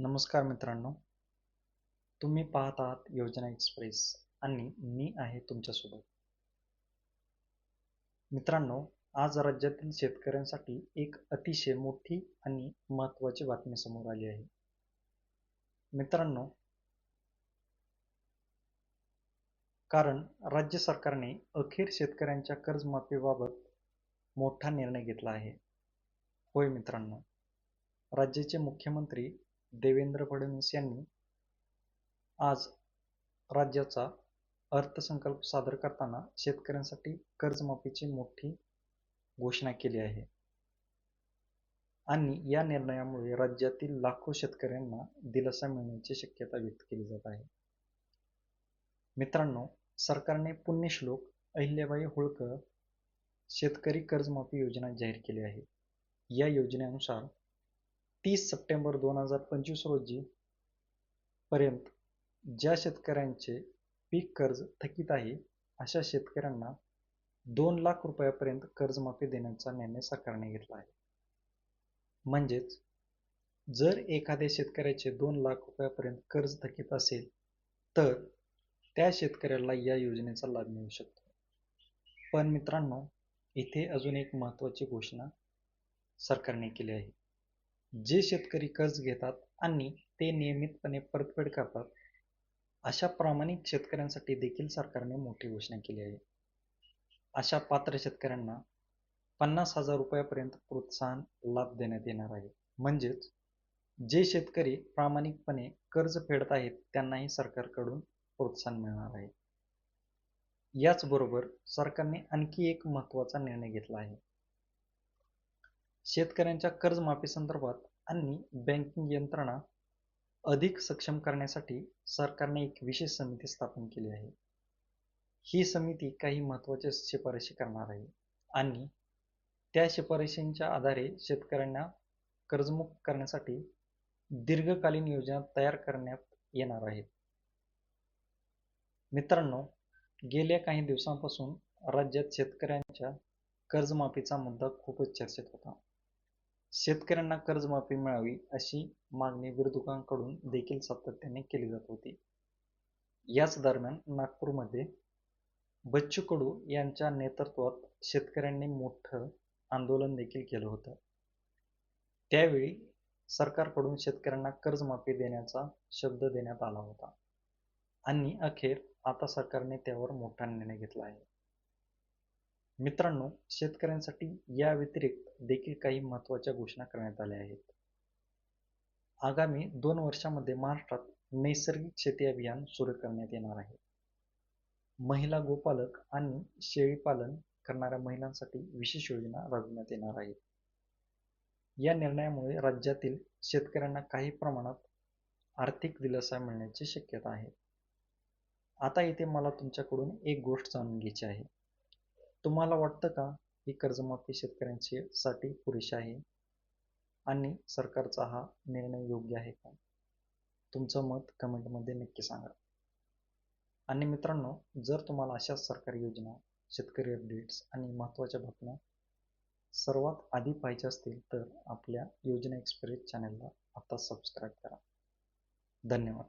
नमस्कार मित्रांनो, तुम्ही पाहत आहात योजना एक्सप्रेस आणि मी आहे तुमच्यासोबत. मित्रांनो, आज राज्यातील शेतकऱ्यांसाठी एक अतिशय मोठी आणि महत्त्वाची बातमी समोर आली आहे. मित्रांनो, कारण राज्य सरकारने अखेर शेतकऱ्यांच्या कर्जमाफीबाबत मोठा निर्णय घेतला आहे. होय मित्रांनो, राज्याचे मुख्यमंत्री देवेंद्र फडणवीस यांनी आज राज्याचा अर्थसंकल्प सादर करताना शेतकऱ्यांसाठी कर्जमाफीची मोठी घोषणा केली आहे आणि या निर्णयामुळे राज्यातील लाखो शेतकऱ्यांना दिलासा मिळण्याची शक्यता व्यक्त केली जात आहे. मित्रांनो, सरकारने पुण्यश्लोक अहिल्याबाई होळकर शेतकरी कर्जमाफी योजना जाहीर केली आहे. या योजनेनुसार 30 सप्टेंबर 2025 रोजी पर्यंत ज्या शेतकऱ्यांचे पीक कर्ज थकीत आहे अशा शेतकऱ्यांना 2 लाख रुपयापर्यंत कर्जमाफी देण्याचा निर्णय सरकारने घेतला आहे. म्हणजेच जर एखाद्या शेतकऱ्याचे 2 लाख रुपयापर्यंत कर्ज थकीत असेल तर त्या शेतकऱ्याला या योजनेचा लाभ मिळू शकतो. पण मित्रांनो, इथे अजून एक महत्त्वाची घोषणा सरकारने केली आहे. जे शेतकरी कर्ज घेतात आणि ते नियमितपणे परतफेड करतात अशा प्रामाणिक शेतकऱ्यांसाठी देखील सरकारने मोठी घोषणा केली आहे. अशा पात्र शेतकऱ्यांना 50,000 रुपयापर्यंत प्रोत्साहन लाभ देण्यात येणार आहे. म्हणजेच जे शेतकरी प्रामाणिकपणे कर्ज फेडत आहेत त्यांनाही सरकारकडून प्रोत्साहन मिळणार आहे. याचबरोबर सरकारने आणखी एक महत्त्वाचा निर्णय घेतला आहे. शेतकऱ्यांच्या कर्जमाफी संदर्भात आणि बँकिंग यंत्रणा अधिक सक्षम करण्यासाठी सरकारने एक विशेष समिती स्थापन केली आहे. ही समिती काही महत्त्वाच्या शिफारशी करणार आहे आणि त्या शिफारशींच्या आधारे शेतकऱ्यांना कर्जमुक्त करण्यासाठी दीर्घकालीन योजना तयार करण्यात येणार आहेत. मित्रांनो, गेल्या काही दिवसांपासून राज्यात शेतकऱ्यांच्या कर्जमाफीचा मुद्दा खूपच चर्चेत होता. शेतकऱ्यांना कर्जमाफी मिळावी अशी मागणी विरोधकांकडून देखील सातत्याने केली जात होती. याच दरम्यान नागपूरमध्ये बच्चू कडू यांच्या नेतृत्वात शेतकऱ्यांनी मोठं आंदोलन देखील केलं होतं. त्यावेळी सरकारकडून शेतकऱ्यांना कर्जमाफी देण्याचा शब्द देण्यात आला होता आणि अखेर आता सरकारने त्यावर मोठा निर्णय घेतला आहे. मित्रांनो, शेतकऱ्यांसाठी या व्यतिरिक्त देखील काही महत्त्वाच्या घोषणा करण्यात आल्या आहेत. आगामी 2 वर्षांमध्ये महाराष्ट्रात नैसर्गिक शेती अभियान सुरू करण्यात येणार आहे. महिला गोपालक आणि शेळीपालन करणाऱ्या महिलांसाठी विशेष योजना राबविण्यात येणार आहे. या निर्णयामुळे राज्यातील शेतकऱ्यांना काही प्रमाणात आर्थिक दिलासा मिळण्याची शक्यता आहे. आता इथे मला तुमच्याकडून एक गोष्ट जाणून घ्यायची आहे. तुम्हाला वाटतं का ही कर्जमाफी शेतकऱ्यांसाठी पुरेशी आहे आणि सरकारचा हा निर्णय योग्य आहे का? तुमचं मत कमेंटमध्ये नक्की सांगा. आणि मित्रांनो, जर तुम्हाला अशाच सरकारी योजना, शेतकरी अपडेट्स आणि महत्त्वाच्या बातम्या सर्वात आधी पाहिजे असतील तर आपल्या योजना एक्सप्रेस चॅनलला आता सबस्क्राईब करा. धन्यवाद.